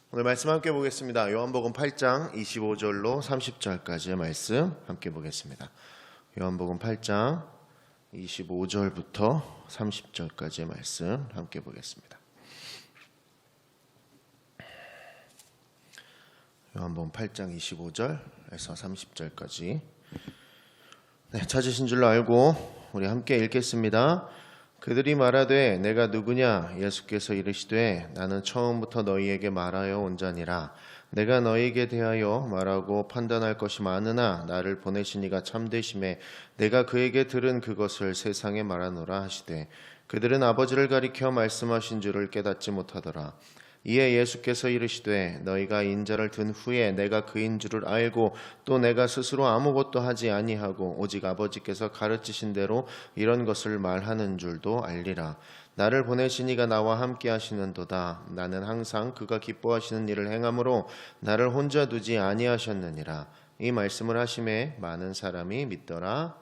오늘 말씀 함께 보겠습니다. 요한복음 8장 25절로 30절까지의 말씀 함께 보겠습니다. 요한복음 8장 25절부터 30절까지의 말씀 함께 보겠습니다. 요한복음 8장 25절에서 30절까지 찾으신 줄로 알고 우리 함께 읽겠습니다. 그들이 말하되 내가 누구냐? 예수께서 이르시되 나는 처음부터 너희에게 말하여 온 자니라. 내가 너희에게 대하여 말하고 판단할 것이 많으나 나를 보내신 이가 참되심에 내가 그에게 들은 그것을 세상에 말하노라 하시되 그들은 아버지를 가리켜 말씀하신 줄을 깨닫지 못하더라. 이에 예수께서 이르시되 너희가 인자를 든 후에 내가 그인 줄을 알고 또 내가 스스로 아무것도 하지 아니하고 오직 아버지께서 가르치신 대로 이런 것을 말하는 줄도 알리라. 나를 보내신 이가 나와 함께 하시는도다. 나는 항상 그가 기뻐하시는 일을 행함으로 나를 혼자 두지 아니하셨느니라. 이 말씀을 하심에 많은 사람이 믿더라.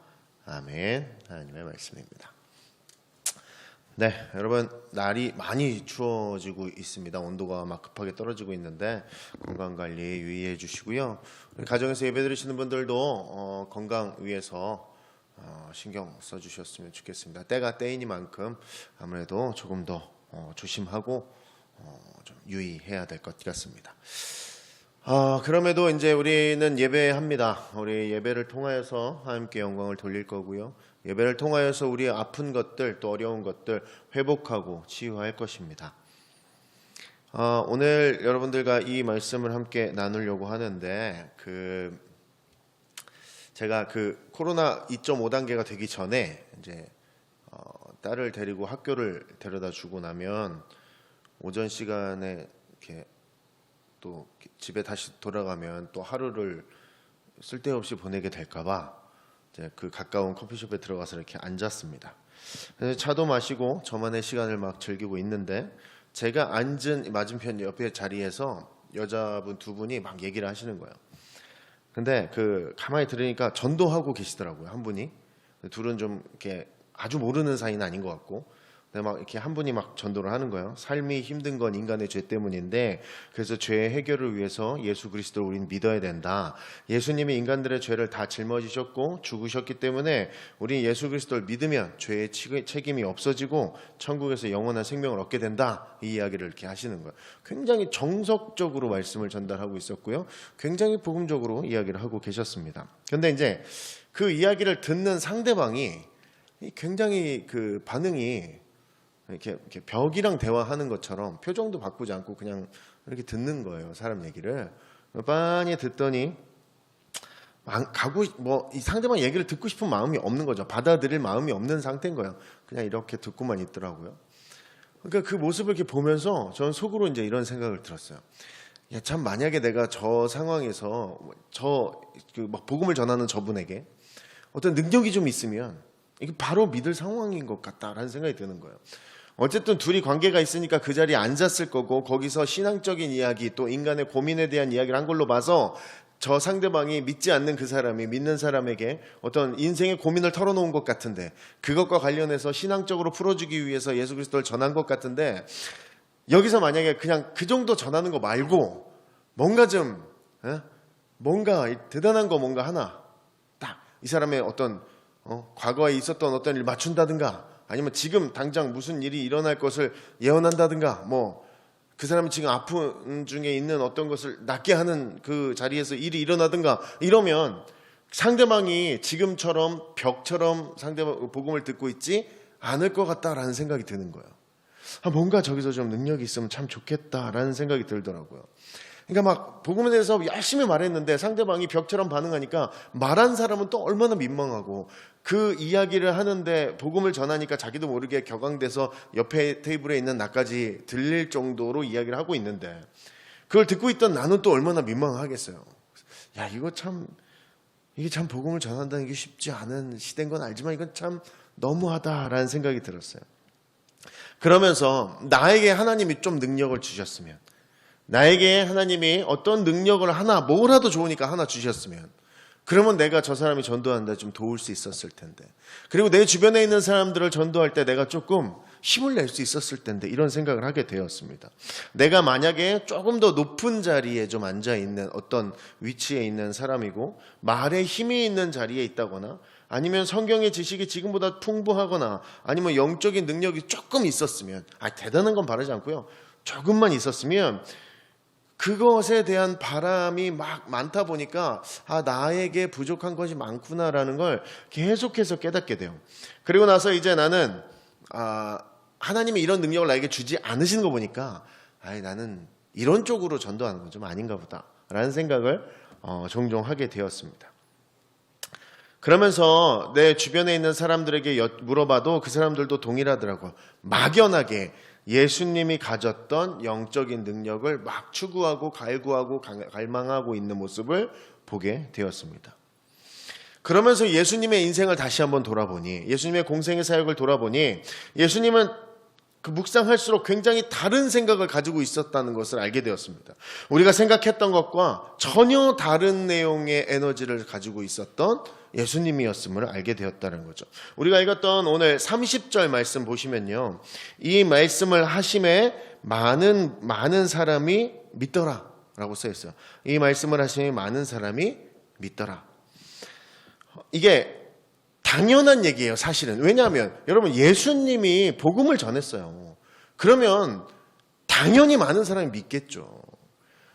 아멘. 하나님의 말씀입니다. 네, 여러분 날이 많이 추워지고 있습니다. 온도가 막 급하게 떨어지고 있는데 건강관리 유의해 주시고요. 가정에서 예배드리시는 분들도 건강 위해서 신경 써주셨으면 좋겠습니다. 때가 때이니만큼 아무래도 조금 더 조심하고 좀 유의해야 될 것 같습니다. 그럼에도 이제 우리는 예배합니다. 우리 예배를 통하여서 하나님께 영광을 돌릴 거고요. 예배를 통하여서 우리의 아픈 것들 또 어려운 것들 회복하고 치유할 것입니다. 오늘 여러분들과 이 말씀을 함께 나누려고 하는데 제가 코로나 2.5단계가 되기 전에 이제 딸을 데리고 학교를 데려다 주고 나면 오전 시간에 이렇게 또 집에 다시 돌아가면 또 하루를 쓸데없이 보내게 될까봐 그 가까운 커피숍에 들어가서 이렇게 앉았습니다. 그래서 차도 마시고 저만의 시간을 막 즐기고 있는데 제가 앉은 맞은편 옆에 자리에서 여자분 두 분이 막 얘기를 하시는 거예요. 근데 가만히 들으니까 전도하고 계시더라고요. 한 분이. 둘은 좀 이렇게 아주 모르는 사이는 아닌 것 같고. 막 이렇게 한 분이 막 전도를 하는 거예요. 삶이 힘든 건 인간의 죄 때문인데 그래서 죄의 해결을 위해서 예수 그리스도를 우리는 믿어야 된다. 예수님이 인간들의 죄를 다 짊어지셨고 죽으셨기 때문에 우리는 예수 그리스도를 믿으면 죄의 책임이 없어지고 천국에서 영원한 생명을 얻게 된다. 이 이야기를 이렇게 하시는 거예요. 굉장히 정석적으로 말씀을 전달하고 있었고요. 굉장히 복음적으로 이야기를 하고 계셨습니다. 그런데 이제 그 이야기를 듣는 상대방이 굉장히 반응이 이렇게 벽이랑 대화하는 것처럼 표정도 바꾸지 않고 그냥 이렇게 듣는 거예요. 사람 얘기를 빤히 듣더니 이 상대방 얘기를 듣고 싶은 마음이 없는 거죠. 받아들일 마음이 없는 상태인 거예요. 그냥 이렇게 듣고만 있더라고요. 그러니까 그 모습을 이렇게 보면서 저는 속으로 이제 이런 생각을 들었어요. 야, 참 만약에 내가 저 상황에서 막 복음을 전하는 저분에게 어떤 능력이 좀 있으면 이게 바로 믿을 상황인 것 같다라는 생각이 드는 거예요. 어쨌든 둘이 관계가 있으니까 그 자리에 앉았을 거고 거기서 신앙적인 이야기 또 인간의 고민에 대한 이야기를 한 걸로 봐서 저 상대방이 믿지 않는 그 사람이 믿는 사람에게 어떤 인생의 고민을 털어놓은 것 같은데 그것과 관련해서 신앙적으로 풀어주기 위해서 예수 그리스도를 전한 것 같은데 여기서 만약에 그냥 그 정도 전하는 거 말고 뭔가 대단한 거 뭔가 하나 딱 이 사람의 어떤 과거에 있었던 어떤 일을 맞춘다든가 아니면 지금 당장 무슨 일이 일어날 것을 예언한다든가 그 사람이 지금 아픈 중에 있는 어떤 것을 낫게 하는 그 자리에서 일이 일어나든가 이러면 상대방이 지금처럼 벽처럼 상대방 복음을 듣고 있지 않을 것 같다라는 생각이 드는 거예요. 뭔가 저기서 좀 능력이 있으면 참 좋겠다라는 생각이 들더라고요. 그러니까 막 복음에 대해서 열심히 말했는데 상대방이 벽처럼 반응하니까 말한 사람은 또 얼마나 민망하고 그 이야기를 하는데 복음을 전하니까 자기도 모르게 격앙돼서 옆에 테이블에 있는 나까지 들릴 정도로 이야기를 하고 있는데 그걸 듣고 있던 나는 또 얼마나 민망하겠어요. 야, 이게 참 복음을 전한다는 게 쉽지 않은 시대인 건 알지만 이건 참 너무하다라는 생각이 들었어요. 그러면서 나에게 하나님이 좀 능력을 주셨으면 나에게 하나님이 어떤 능력을 뭐라도 좋으니까 하나 주셨으면 그러면 내가 저 사람이 전도하는데 좀 도울 수 있었을 텐데 그리고 내 주변에 있는 사람들을 전도할 때 내가 조금 힘을 낼 수 있었을 텐데 이런 생각을 하게 되었습니다. 내가 만약에 조금 더 높은 자리에 좀 앉아있는 어떤 위치에 있는 사람이고 말에 힘이 있는 자리에 있다거나 아니면 성경의 지식이 지금보다 풍부하거나 아니면 영적인 능력이 조금 있었으면 대단한 건 바라지 않고요. 조금만 있었으면 그것에 대한 바람이 막 많다 보니까 나에게 부족한 것이 많구나라는 걸 계속해서 깨닫게 돼요. 그리고 나서 이제 나는 하나님이 이런 능력을 나에게 주지 않으신 거 보니까 나는 이런 쪽으로 전도하는 건 좀 아닌가 보다라는 생각을 종종 하게 되었습니다. 그러면서 내 주변에 있는 사람들에게 물어봐도 그 사람들도 동일하더라고요. 막연하게 예수님이 가졌던 영적인 능력을 막 추구하고 갈구하고 갈망하고 있는 모습을 보게 되었습니다. 그러면서 예수님의 인생을 다시 한번 돌아보니, 예수님의 공생의 사역을 돌아보니 예수님은 그 묵상할수록 굉장히 다른 생각을 가지고 있었다는 것을 알게 되었습니다. 우리가 생각했던 것과 전혀 다른 내용의 에너지를 가지고 있었던 예수님이었음을 알게 되었다는 거죠. 우리가 읽었던 오늘 30절 말씀 보시면요, 이 말씀을 하심에 많은 사람이 믿더라 라고 써 있어요. 이 말씀을 하심에 많은 사람이 믿더라. 이게 당연한 얘기예요, 사실은. 왜냐하면 여러분, 예수님이 복음을 전했어요. 그러면 당연히 많은 사람이 믿겠죠.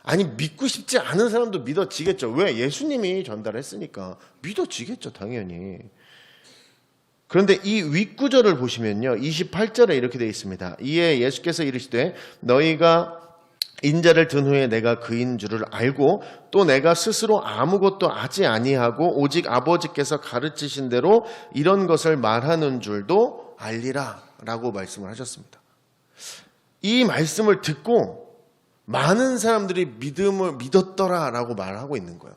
아니, 믿고 싶지 않은 사람도 믿어지겠죠. 왜? 예수님이 전달했으니까 믿어지겠죠, 당연히. 그런데 이 윗구절을 보시면요, 28절에 이렇게 되어 있습니다. 이에 예수께서 이르시되 너희가 인자를 든 후에 내가 그인 줄을 알고 또 내가 스스로 아무것도 하지 아니하고 오직 아버지께서 가르치신 대로 이런 것을 말하는 줄도 알리라 라고 말씀을 하셨습니다. 이 말씀을 듣고 많은 사람들이 믿음을 믿었더라 라고 말하고 있는 거예요.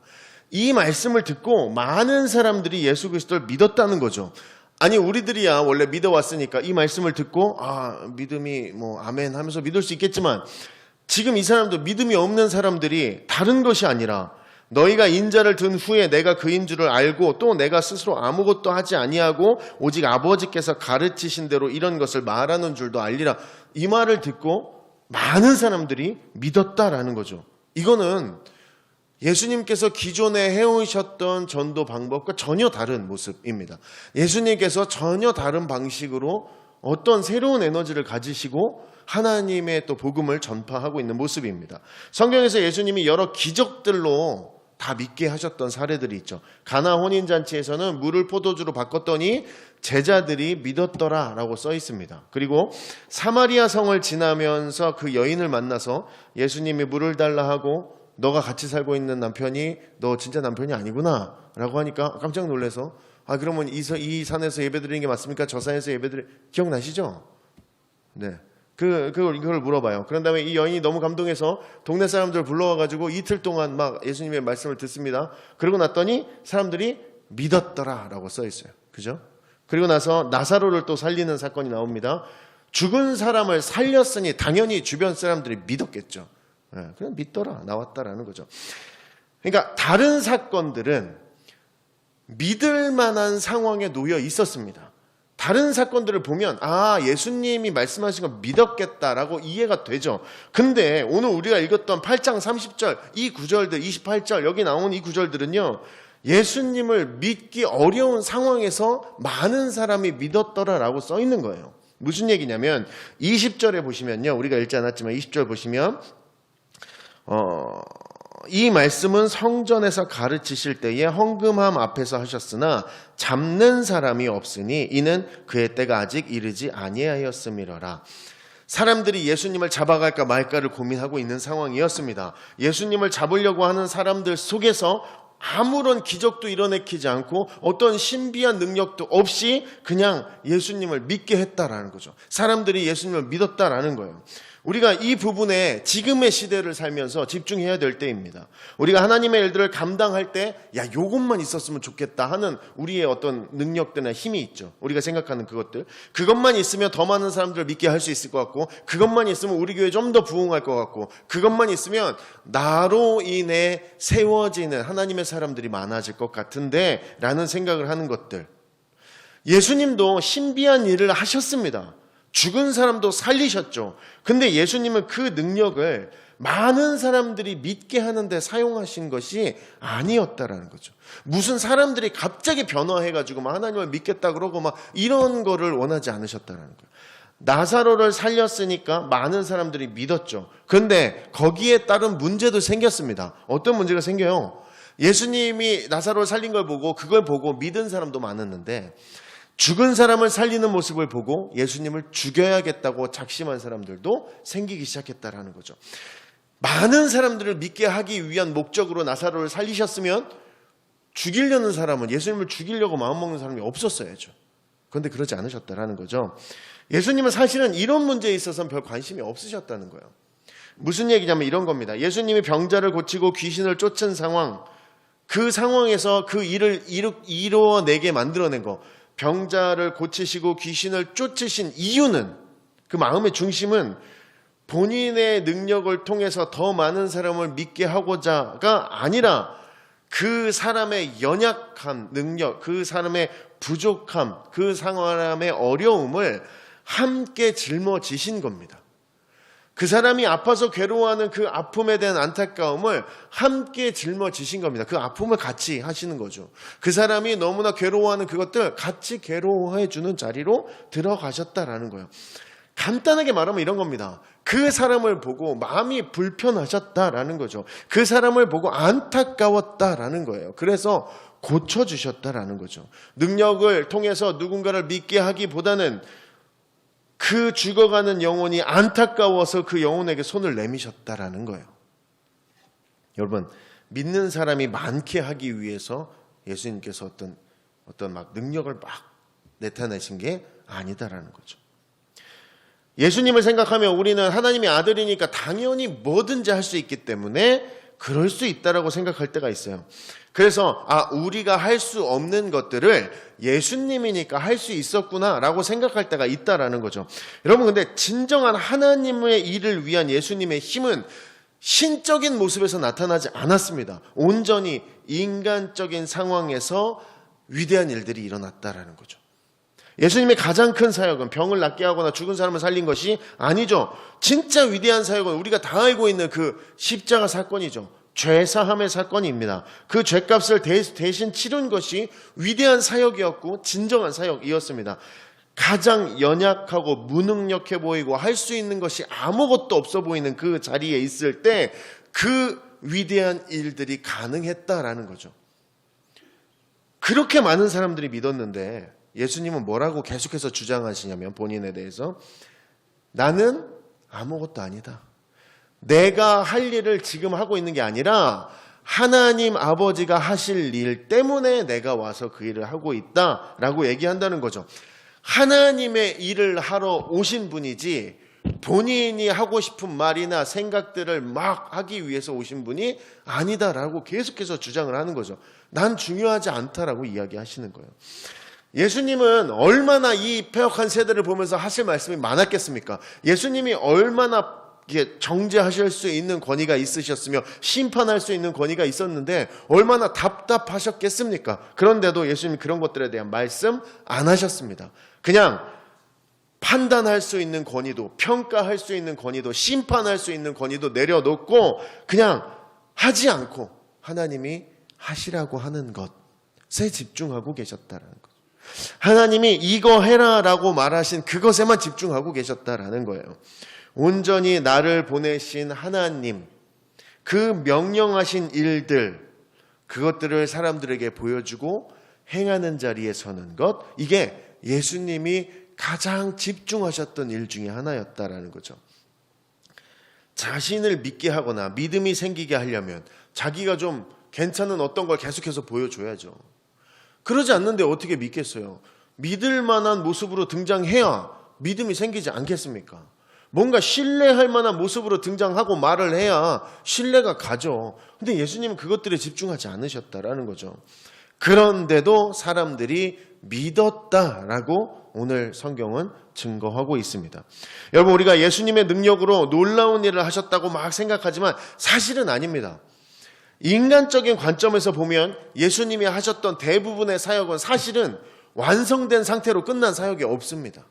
이 말씀을 듣고 많은 사람들이 예수 그리스도를 믿었다는 거죠. 아니, 우리들이야 원래 믿어왔으니까 이 말씀을 듣고 믿음이 아멘 하면서 믿을 수 있겠지만, 지금 이 사람도 믿음이 없는 사람들이 다른 것이 아니라 너희가 인자를 든 후에 내가 그인 줄을 알고 또 내가 스스로 아무것도 하지 아니하고 오직 아버지께서 가르치신 대로 이런 것을 말하는 줄도 알리라. 이 말을 듣고 많은 사람들이 믿었다라는 거죠. 이거는 예수님께서 기존에 해오셨던 전도 방법과 전혀 다른 모습입니다. 예수님께서 전혀 다른 방식으로 어떤 새로운 에너지를 가지시고 하나님의 또 복음을 전파하고 있는 모습입니다. 성경에서 예수님이 여러 기적들로 다 믿게 하셨던 사례들이 있죠. 가나 혼인잔치에서는 물을 포도주로 바꿨더니 제자들이 믿었더라 라고 써 있습니다. 그리고 사마리아 성을 지나면서 그 여인을 만나서 예수님이 물을 달라 하고 너가 같이 살고 있는 남편이 너 진짜 남편이 아니구나 라고 하니까 깜짝 놀라서 그러면 이 산에서 예배드리는 게 맞습니까? 저 산에서 기억나시죠? 네. 그걸 물어봐요. 그런 다음에 이 여인이 너무 감동해서 동네 사람들 불러와가지고 이틀 동안 막 예수님의 말씀을 듣습니다. 그러고 났더니 사람들이 믿었더라 라고 써 있어요. 그죠? 그리고 나서 나사로를 또 살리는 사건이 나옵니다. 죽은 사람을 살렸으니 당연히 주변 사람들이 믿었겠죠. 그냥 믿더라 나왔다라는 거죠. 그러니까 다른 사건들은 믿을 만한 상황에 놓여 있었습니다. 다른 사건들을 보면 예수님이 말씀하신 거 믿었겠다라고 이해가 되죠. 근데 오늘 우리가 읽었던 8장 30절 이 구절들, 28절 여기 나온 이 구절들은요, 예수님을 믿기 어려운 상황에서 많은 사람이 믿었더라라고 써 있는 거예요. 무슨 얘기냐면 20절에 보시면요, 우리가 읽지 않았지만 20절 보시면 이 말씀은 성전에서 가르치실 때에 헌금함 앞에서 하셨으나 잡는 사람이 없으니 이는 그의 때가 아직 이르지 아니하였음이로라. 사람들이 예수님을 잡아갈까 말까를 고민하고 있는 상황이었습니다. 예수님을 잡으려고 하는 사람들 속에서 아무런 기적도 일어나지 않고 어떤 신비한 능력도 없이 그냥 예수님을 믿게 했다라는 거죠. 사람들이 예수님을 믿었다라는 거예요. 우리가 이 부분에 지금의 시대를 살면서 집중해야 될 때입니다. 우리가 하나님의 일들을 감당할 때 요것만 있었으면 좋겠다 하는 우리의 어떤 능력들이나 힘이 있죠. 우리가 생각하는 그것만 있으면 더 많은 사람들을 믿게 할 수 있을 것 같고, 그것만 있으면 우리 교회 좀 더 부흥할 것 같고, 그것만 있으면 나로 인해 세워지는 하나님의 사람들이 많아질 것 같은데 라는 생각을 하는 것들. 예수님도 신비한 일을 하셨습니다. 죽은 사람도 살리셨죠. 근데 예수님은 그 능력을 많은 사람들이 믿게 하는데 사용하신 것이 아니었다라는 거죠. 무슨 사람들이 갑자기 변화해가지고 막 하나님을 믿겠다 그러고 막 이런 거를 원하지 않으셨다라는 거예요. 나사로를 살렸으니까 많은 사람들이 믿었죠. 그런데 거기에 따른 문제도 생겼습니다. 어떤 문제가 생겨요? 예수님이 나사로를 살린 걸 보고 그걸 보고 믿은 사람도 많았는데 죽은 사람을 살리는 모습을 보고 예수님을 죽여야겠다고 작심한 사람들도 생기기 시작했다라는 거죠. 많은 사람들을 믿게 하기 위한 목적으로 나사로를 살리셨으면 죽이려는 사람은, 예수님을 죽이려고 마음먹는 사람이 없었어야죠. 그런데 그러지 않으셨다라는 거죠. 예수님은 사실은 이런 문제에 있어서는 별 관심이 없으셨다는 거예요. 무슨 얘기냐면 이런 겁니다. 예수님이 병자를 고치고 귀신을 쫓은 상황, 그 상황에서 그 일을 이루어내게 만들어낸 거, 병자를 고치시고 귀신을 쫓으신 이유는, 그 마음의 중심은 본인의 능력을 통해서 더 많은 사람을 믿게 하고자가 아니라 그 사람의 연약한 능력, 그 사람의 부족함, 그 사람의 어려움을 함께 짊어지신 겁니다. 그 사람이 아파서 괴로워하는 그 아픔에 대한 안타까움을 함께 짊어지신 겁니다. 그 아픔을 같이 하시는 거죠. 그 사람이 너무나 괴로워하는 그것들 같이 괴로워해 주는 자리로 들어가셨다라는 거예요. 간단하게 말하면 이런 겁니다. 그 사람을 보고 마음이 불편하셨다라는 거죠. 그 사람을 보고 안타까웠다라는 거예요. 그래서 고쳐주셨다라는 거죠. 능력을 통해서 누군가를 믿게 하기보다는 그 죽어가는 영혼이 안타까워서 그 영혼에게 손을 내미셨다라는 거예요. 여러분, 믿는 사람이 많게 하기 위해서 예수님께서 어떤 막 능력을 막 나타내신 게 아니다라는 거죠. 예수님을 생각하면 우리는 하나님의 아들이니까 당연히 뭐든지 할 수 있기 때문에 그럴 수 있다라고 생각할 때가 있어요. 그래서 우리가 할 수 없는 것들을 예수님이니까 할 수 있었구나라고 생각할 때가 있다라는 거죠. 여러분, 근데 진정한 하나님의 일을 위한 예수님의 힘은 신적인 모습에서 나타나지 않았습니다. 온전히 인간적인 상황에서 위대한 일들이 일어났다라는 거죠. 예수님의 가장 큰 사역은 병을 낫게 하거나 죽은 사람을 살린 것이 아니죠. 진짜 위대한 사역은 우리가 다 알고 있는 그 십자가 사건이죠. 죄사함의 사건입니다. 그 죄값을 대신 치른 것이 위대한 사역이었고 진정한 사역이었습니다. 가장 연약하고 무능력해 보이고 할 수 있는 것이 아무것도 없어 보이는 그 자리에 있을 때 그 위대한 일들이 가능했다라는 거죠. 그렇게 많은 사람들이 믿었는데 예수님은 뭐라고 계속해서 주장하시냐면 본인에 대해서 나는 아무것도 아니다. 내가 할 일을 지금 하고 있는 게 아니라 하나님 아버지가 하실 일 때문에 내가 와서 그 일을 하고 있다라고 얘기한다는 거죠. 하나님의 일을 하러 오신 분이지 본인이 하고 싶은 말이나 생각들을 막 하기 위해서 오신 분이 아니다라고 계속해서 주장을 하는 거죠. 난 중요하지 않다라고 이야기하시는 거예요. 예수님은 얼마나 이 폐역한 세대를 보면서 하실 말씀이 많았겠습니까? 예수님이 얼마나 정죄하실 수 있는 권위가 있으셨으며 심판할 수 있는 권위가 있었는데 얼마나 답답하셨겠습니까? 그런데도 예수님이 그런 것들에 대한 말씀 안 하셨습니다. 그냥 판단할 수 있는 권위도, 평가할 수 있는 권위도, 심판할 수 있는 권위도 내려놓고 그냥 하지 않고 하나님이 하시라고 하는 것에 집중하고 계셨다는 것. 하나님이 이거 해라라고 말하신 그것에만 집중하고 계셨다라는 거예요. 온전히 나를 보내신 하나님, 그 명령하신 일들, 그것들을 사람들에게 보여주고 행하는 자리에 서는 것, 이게 예수님이 가장 집중하셨던 일 중에 하나였다라는 거죠. 자신을 믿게 하거나 믿음이 생기게 하려면 자기가 좀 괜찮은 어떤 걸 계속해서 보여줘야죠. 그러지 않는데 어떻게 믿겠어요? 믿을 만한 모습으로 등장해야 믿음이 생기지 않겠습니까? 뭔가 신뢰할 만한 모습으로 등장하고 말을 해야 신뢰가 가죠. 근데 예수님은 그것들에 집중하지 않으셨다라는 거죠. 그런데도 사람들이 믿었다라고 오늘 성경은 증거하고 있습니다. 여러분, 우리가 예수님의 능력으로 놀라운 일을 하셨다고 막 생각하지만 사실은 아닙니다. 인간적인 관점에서 보면 예수님이 하셨던 대부분의 사역은 사실은 완성된 상태로 끝난 사역이 없습니다.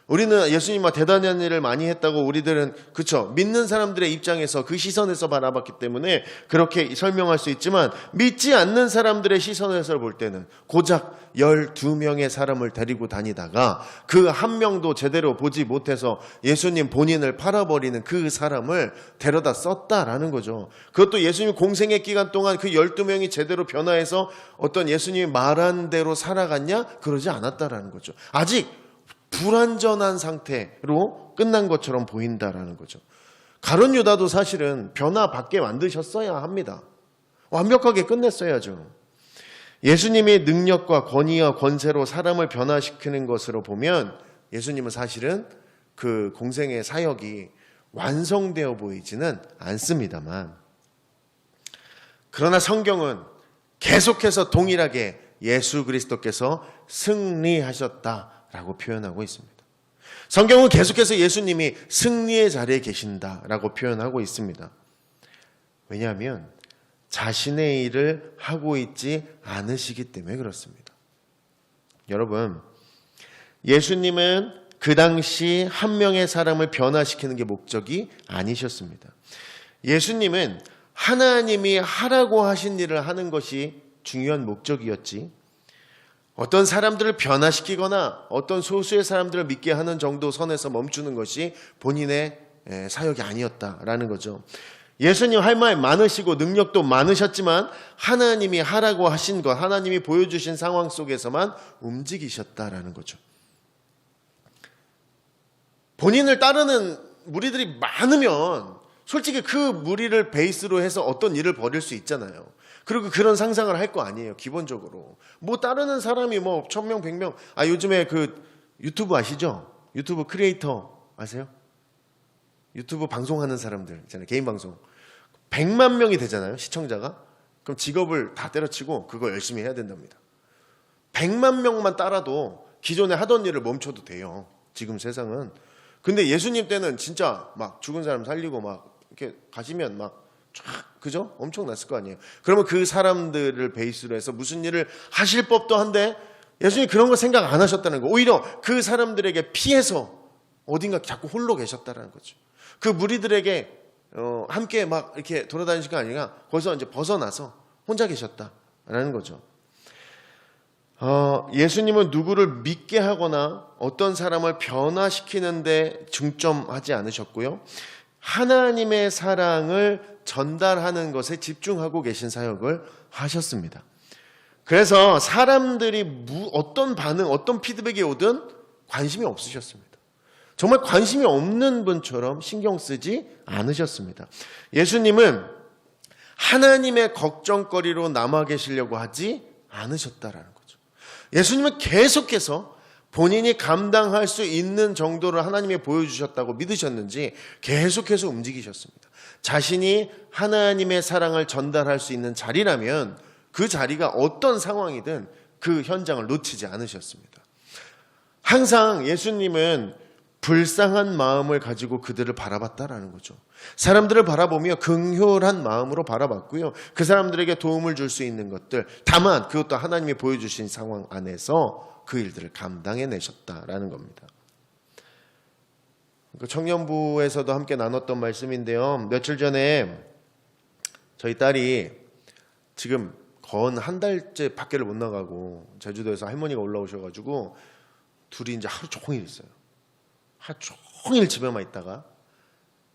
우리는 예수님 대단한 일을 많이 했다고 우리들은 그쵸, 믿는 사람들의 입장에서 그 시선에서 바라봤기 때문에 그렇게 설명할 수 있지만, 믿지 않는 사람들의 시선에서 볼 때는 고작 12명의 사람을 데리고 다니다가 그 한 명도 제대로 보지 못해서 예수님 본인을 팔아버리는 그 사람을 데려다 썼다라는 거죠. 그것도 예수님 공생의 기간 동안 그 12명이 제대로 변화해서 어떤 예수님이 말한 대로 살아갔냐? 그러지 않았다라는 거죠. 아직 불완전한 상태로 끝난 것처럼 보인다라는 거죠. 가룟 유다도 사실은 변화받게 만드셨어야 합니다. 완벽하게 끝냈어야죠. 예수님이 능력과 권위와 권세로 사람을 변화시키는 것으로 보면 예수님은 사실은 그 공생의 사역이 완성되어 보이지는 않습니다만, 그러나 성경은 계속해서 동일하게 예수 그리스도께서 승리하셨다라고 표현하고 있습니다. 성경은 계속해서 예수님이 승리의 자리에 계신다라고 표현하고 있습니다. 왜냐하면 자신의 일을 하고 있지 않으시기 때문에 그렇습니다. 여러분, 예수님은 그 당시 한 명의 사람을 변화시키는 게 목적이 아니셨습니다. 예수님은 하나님이 하라고 하신 일을 하는 것이 중요한 목적이었지, 어떤 사람들을 변화시키거나 어떤 소수의 사람들을 믿게 하는 정도 선에서 멈추는 것이 본인의 사역이 아니었다라는 거죠. 예수님 할 말 많으시고 능력도 많으셨지만 하나님이 하라고 하신 것, 하나님이 보여주신 상황 속에서만 움직이셨다라는 거죠. 본인을 따르는 무리들이 많으면 솔직히 그 무리를 베이스로 해서 어떤 일을 벌일 수 있잖아요. 그리고 그런 상상을 할 거 아니에요. 기본적으로 뭐 따르는 사람이 뭐 1000명 100명, 요즘에 그 유튜브 아시죠? 유튜브 크리에이터 아세요? 유튜브 방송하는 사람들 있잖아요. 개인 방송 100만 명이 되잖아요, 시청자가. 그럼 직업을 다 때려치고 그거 열심히 해야 된답니다. 100만 명만 따라도 기존에 하던 일을 멈춰도 돼요, 지금 세상은. 근데 예수님 때는 진짜 막 죽은 사람 살리고 막 이렇게 가시면 막 쫙, 그죠? 엄청났을 거 아니에요. 그러면 그 사람들을 베이스로 해서 무슨 일을 하실 법도 한데 예수님이 그런 거 생각 안 하셨다는 거. 오히려 그 사람들에게 피해서 어딘가 자꾸 홀로 계셨다는 거죠. 그 무리들에게 함께 막 이렇게 돌아다니실 거 아니라 거기서 이제 벗어나서 혼자 계셨다라는 거죠. 예수님은 누구를 믿게 하거나 어떤 사람을 변화시키는데 중점하지 않으셨고요. 하나님의 사랑을 전달하는 것에 집중하고 계신 사역을 하셨습니다. 그래서 사람들이 어떤 반응, 어떤 피드백이 오든 관심이 없으셨습니다. 정말 관심이 없는 분처럼 신경 쓰지 않으셨습니다. 예수님은 하나님의 걱정거리로 남아 계시려고 하지 않으셨다라는 거죠. 예수님은 계속해서 본인이 감당할 수 있는 정도를 하나님이 보여주셨다고 믿으셨는지 계속해서 움직이셨습니다. 자신이 하나님의 사랑을 전달할 수 있는 자리라면 그 자리가 어떤 상황이든 그 현장을 놓치지 않으셨습니다. 항상 예수님은 불쌍한 마음을 가지고 그들을 바라봤다라는 거죠. 사람들을 바라보며 긍휼한 마음으로 바라봤고요. 그 사람들에게 도움을 줄 수 있는 것들, 다만 그것도 하나님이 보여주신 상황 안에서 그 일들을 감당해내셨다라는 겁니다. 청년부에서도 함께 나눴던 말씀인데요. 며칠 전에 저희 딸이 지금 건 한 달째 밖에를 못 나가고 제주도에서 할머니가 올라오셔가지고 둘이 이제 하루 종일 있어요. 하루 종일 집에만 있다가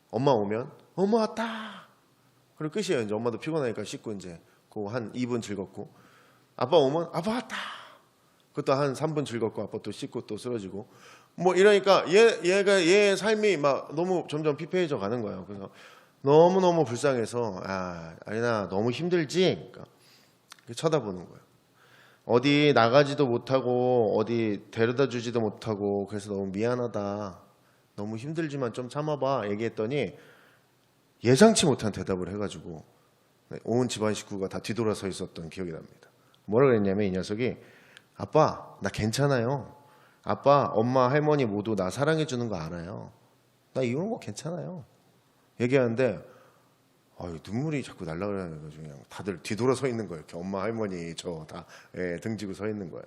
엄마 오면 엄마 왔다. 그리고 끝이에요. 이제 엄마도 피곤하니까 씻고 이제 그 한 2분 즐겁고, 아빠 오면 아빠 왔다. 그것도 한 3분 즐겁고 아빠 또 씻고 또 쓰러지고 뭐 이러니까 얘의 삶이 막 너무 점점 피폐해져 가는 거예요. 그래서 너무너무 불쌍해서 아리나 너무 힘들지? 그러니까 쳐다보는 거예요. 어디 나가지도 못하고 어디 데려다 주지도 못하고 그래서 너무 미안하다. 너무 힘들지만 좀 참아봐 얘기했더니 예상치 못한 대답을 해가지고 온 집안 식구가 다 뒤돌아서 있었던 기억이 납니다. 뭐라 그랬냐면 이 녀석이 아빠 나 괜찮아요. 아빠 엄마 할머니 모두 나 사랑해 주는 거 알아요. 나 이런 거 괜찮아요. 얘기하는데 눈물이 자꾸 날라가가지고 그냥 다들 뒤돌아 서 있는 거예요. 이렇게 엄마 할머니 저 다 등지고 서 있는 거예요.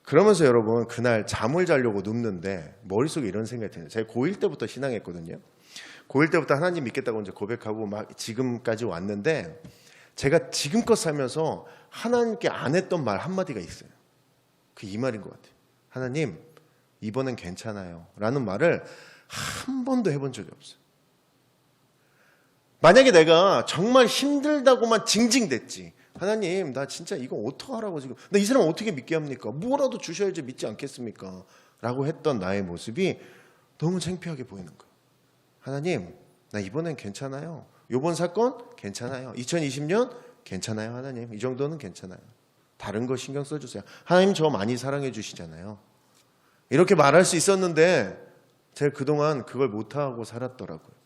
그러면서 여러분 그날 잠을 자려고 눕는데 머릿속에 이런 생각이 드네요. 제가 고1 때부터 신앙했거든요. 고1 때부터 하나님 믿겠다고 이제 고백하고 막 지금까지 왔는데 제가 지금껏 살면서 하나님께 안 했던 말 한마디가 있어요. 그 이 말인 것 같아요. 하나님, 이번엔 괜찮아요 라는 말을 한 번도 해본 적이 없어요. 만약에 내가 정말 힘들다고만 징징댔지, 하나님 나 진짜 이거 어떡하라고 지금, 나 이 사람 어떻게 믿게 합니까? 뭐라도 주셔야지 믿지 않겠습니까? 라고 했던 나의 모습이 너무 창피하게 보이는 거예요. 하나님 나 이번엔 괜찮아요. 이번 사건 괜찮아요. 2020년 괜찮아요. 하나님 이 정도는 괜찮아요. 다른 거 신경 써주세요. 하나님 저 많이 사랑해 주시잖아요. 이렇게 말할 수 있었는데 제가 그동안 그걸 못하고 살았더라고요.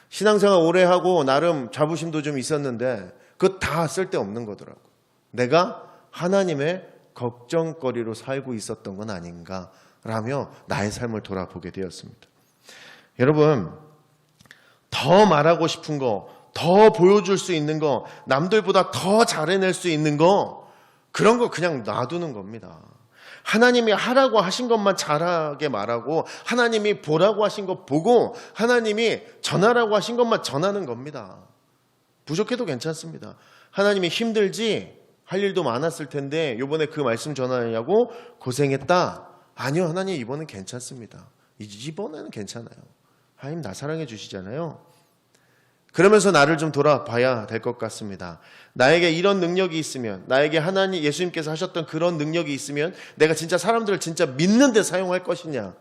신앙생활 오래 하고 나름 자부심도 좀 있었는데 그거 다 쓸데없는 거더라고요. 내가 하나님의 걱정거리로 살고 있었던 건 아닌가라며 나의 삶을 돌아보게 되었습니다. 여러분, 더 말하고 싶은 거, 더 보여줄 수 있는 거, 남들보다 더 잘해낼 수 있는 거, 그런 거 그냥 놔두는 겁니다. 하나님이 하라고 하신 것만 잘하게 말하고, 하나님이 보라고 하신 것 보고, 하나님이 전하라고 하신 것만 전하는 겁니다. 부족해도 괜찮습니다. 하나님이 힘들지 할 일도 많았을 텐데 이번에 그 말씀 전하냐고 고생했다. 아니요, 하나님 이번엔 괜찮습니다. 이번에는 괜찮아요. 하나님 나 사랑해 주시잖아요. 그러면서 나를 좀 돌아봐야 될 것 같습니다. 나에게 이런 능력이 있으면, 나에게 하나님 예수님께서 하셨던 그런 능력이 있으면 내가 진짜 사람들을 진짜 믿는 데 사용할 것이냐,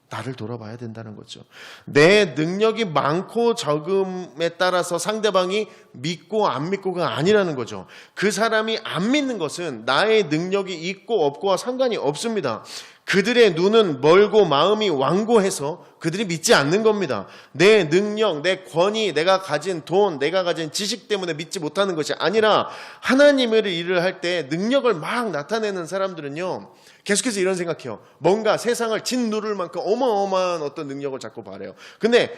나를 돌아봐야 된다는 거죠. 내 능력이 많고 적음에 따라서 상대방이 믿고 안 믿고가 아니라는 거죠. 그 사람이 안 믿는 것은 나의 능력이 있고 없고와 상관이 없습니다. 그들의 눈은 멀고 마음이 완고해서 그들이 믿지 않는 겁니다. 내 능력, 내 권위, 내가 가진 돈, 내가 가진 지식 때문에 믿지 못하는 것이 아니라 하나님의 일을 할 때 능력을 막 나타내는 사람들은요, 계속해서 이런 생각해요. 뭔가 세상을 짓누를 만큼 어마어마한 어떤 능력을 자꾸 바래요. 근데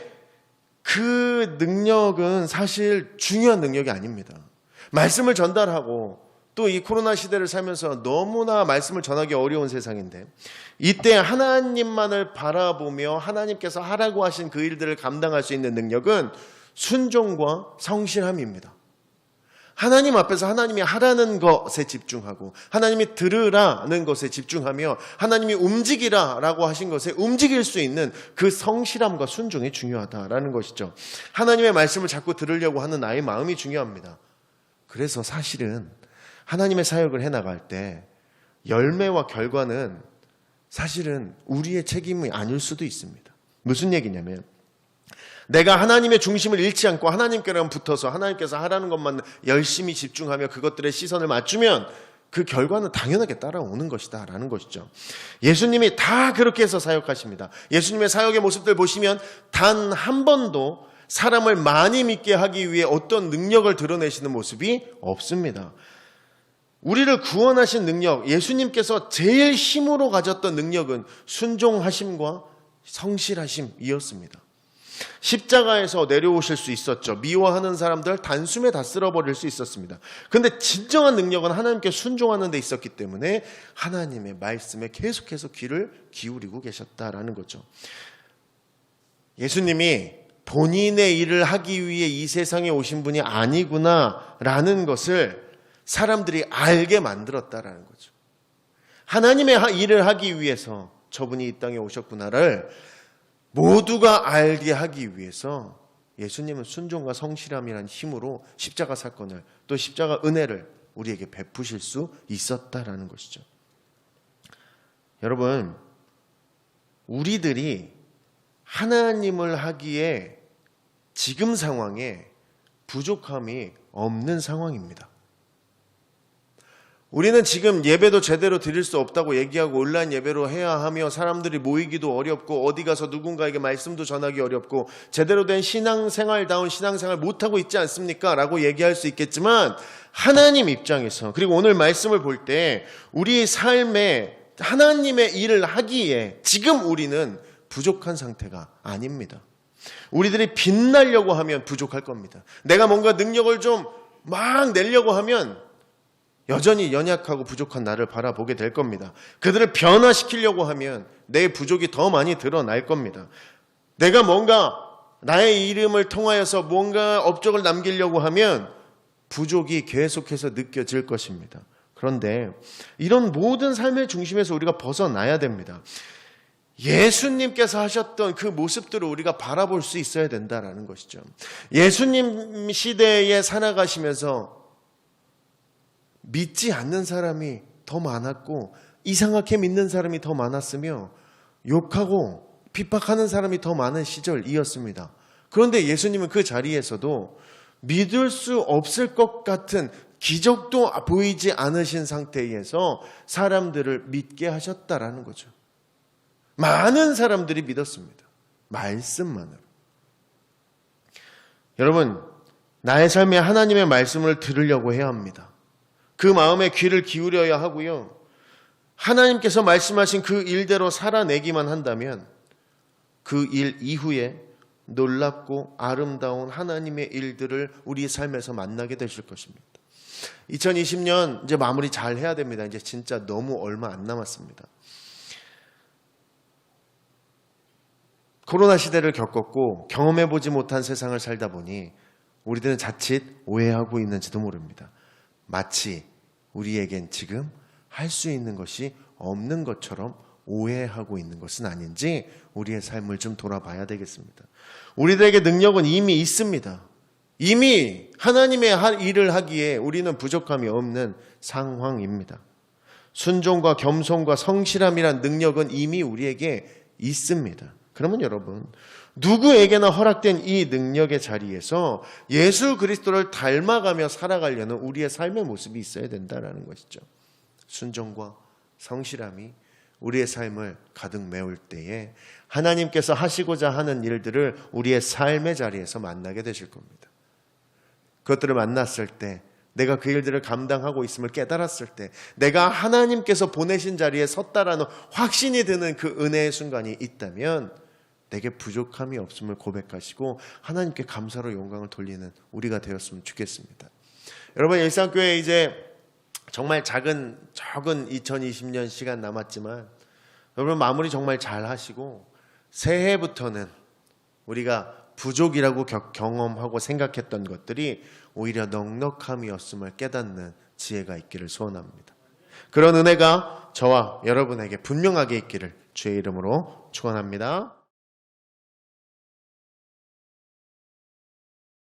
그 능력은 사실 중요한 능력이 아닙니다. 말씀을 전달하고 또 이 코로나 시대를 살면서 너무나 말씀을 전하기 어려운 세상인데, 이때 하나님만을 바라보며 하나님께서 하라고 하신 그 일들을 감당할 수 있는 능력은 순종과 성실함입니다. 하나님 앞에서 하나님이 하라는 것에 집중하고 하나님이 들으라는 것에 집중하며 하나님이 움직이라라고 하신 것에 움직일 수 있는 그 성실함과 순종이 중요하다라는 것이죠. 하나님의 말씀을 자꾸 들으려고 하는 나의 마음이 중요합니다. 그래서 사실은 하나님의 사역을 해나갈 때 열매와 결과는 사실은 우리의 책임이 아닐 수도 있습니다. 무슨 얘기냐면, 내가 하나님의 중심을 잃지 않고 하나님께랑 붙어서 하나님께서 하라는 것만 열심히 집중하며 그것들의 시선을 맞추면 그 결과는 당연하게 따라오는 것이다 라는 것이죠. 예수님이 다 그렇게 해서 사역하십니다. 예수님의 사역의 모습들 보시면 단 한 번도 사람을 많이 믿게 하기 위해 어떤 능력을 드러내시는 모습이 없습니다. 우리를 구원하신 능력, 예수님께서 제일 힘으로 가졌던 능력은 순종하심과 성실하심이었습니다. 십자가에서 내려오실 수 있었죠. 미워하는 사람들 단숨에 다 쓸어버릴 수 있었습니다. 그런데 진정한 능력은 하나님께 순종하는 데 있었기 때문에 하나님의 말씀에 계속해서 귀를 기울이고 계셨다라는 거죠. 예수님이 본인의 일을 하기 위해 이 세상에 오신 분이 아니구나라는 것을 사람들이 알게 만들었다라는 거죠. 하나님의 일을 하기 위해서 저분이 이 땅에 오셨구나를 모두가 알게 하기 위해서 예수님은 순종과 성실함이라는 힘으로 십자가 사건을, 또 십자가 은혜를 우리에게 베푸실 수 있었다라는 것이죠. 여러분, 우리들이 하나님을 하기에 지금 상황에 부족함이 없는 상황입니다. 우리는 지금 예배도 제대로 드릴 수 없다고 얘기하고 온라인 예배로 해야 하며 사람들이 모이기도 어렵고 어디 가서 누군가에게 말씀도 전하기 어렵고 제대로 된 신앙생활다운 신앙생활 못하고 있지 않습니까? 라고 얘기할 수 있겠지만, 하나님 입장에서, 그리고 오늘 말씀을 볼 때 우리 삶에 하나님의 일을 하기에 지금 우리는 부족한 상태가 아닙니다. 우리들이 빛나려고 하면 부족할 겁니다. 내가 뭔가 능력을 좀 막 내려고 하면 여전히 연약하고 부족한 나를 바라보게 될 겁니다. 그들을 변화시키려고 하면 내 부족이 더 많이 드러날 겁니다. 내가 뭔가 나의 이름을 통하여서 뭔가 업적을 남기려고 하면 부족이 계속해서 느껴질 것입니다. 그런데 이런 모든 삶의 중심에서 우리가 벗어나야 됩니다. 예수님께서 하셨던 그 모습들을 우리가 바라볼 수 있어야 된다는 것이죠. 예수님 시대에 살아가시면서 믿지 않는 사람이 더 많았고 이상하게 믿는 사람이 더 많았으며 욕하고 핍박하는 사람이 더 많은 시절이었습니다. 그런데 예수님은 그 자리에서도 믿을 수 없을 것 같은 기적도 보이지 않으신 상태에서 사람들을 믿게 하셨다라는 거죠. 많은 사람들이 믿었습니다. 말씀만으로. 여러분, 나의 삶에 하나님의 말씀을 들으려고 해야 합니다. 그 마음에 귀를 기울여야 하고요. 하나님께서 말씀하신 그 일대로 살아내기만 한다면 그 일 이후에 놀랍고 아름다운 하나님의 일들을 우리 삶에서 만나게 되실 것입니다. 2020년 이제 마무리 잘 해야 됩니다. 이제 진짜 너무 얼마 안 남았습니다. 코로나 시대를 겪었고 경험해보지 못한 세상을 살다 보니 우리들은 자칫 오해하고 있는지도 모릅니다. 마치 우리에겐 지금 할 수 있는 것이 없는 것처럼 오해하고 있는 것은 아닌지 우리의 삶을 좀 돌아봐야 되겠습니다. 우리들에게 능력은 이미 있습니다. 이미 하나님의 할 일을 하기에 우리는 부족함이 없는 상황입니다. 순종과 겸손과 성실함이란 능력은 이미 우리에게 있습니다. 그러면 여러분, 누구에게나 허락된 이 능력의 자리에서 예수 그리스도를 닮아가며 살아가려는 우리의 삶의 모습이 있어야 된다는 것이죠. 순종과 성실함이 우리의 삶을 가득 메울 때에 하나님께서 하시고자 하는 일들을 우리의 삶의 자리에서 만나게 되실 겁니다. 그것들을 만났을 때, 내가 그 일들을 감당하고 있음을 깨달았을 때, 내가 하나님께서 보내신 자리에 섰다라는 확신이 드는 그 은혜의 순간이 있다면 내게 부족함이 없음을 고백하시고 하나님께 감사로 영광을 돌리는 우리가 되었으면 좋겠습니다. 여러분, 일상교회 이제 정말 적은 2020년 시간 남았지만 여러분 마무리 정말 잘 하시고 새해부터는 우리가 부족이라고 경험하고 생각했던 것들이 오히려 넉넉함이었음을 깨닫는 지혜가 있기를 소원합니다. 그런 은혜가 저와 여러분에게 분명하게 있기를 주의 이름으로 축원합니다.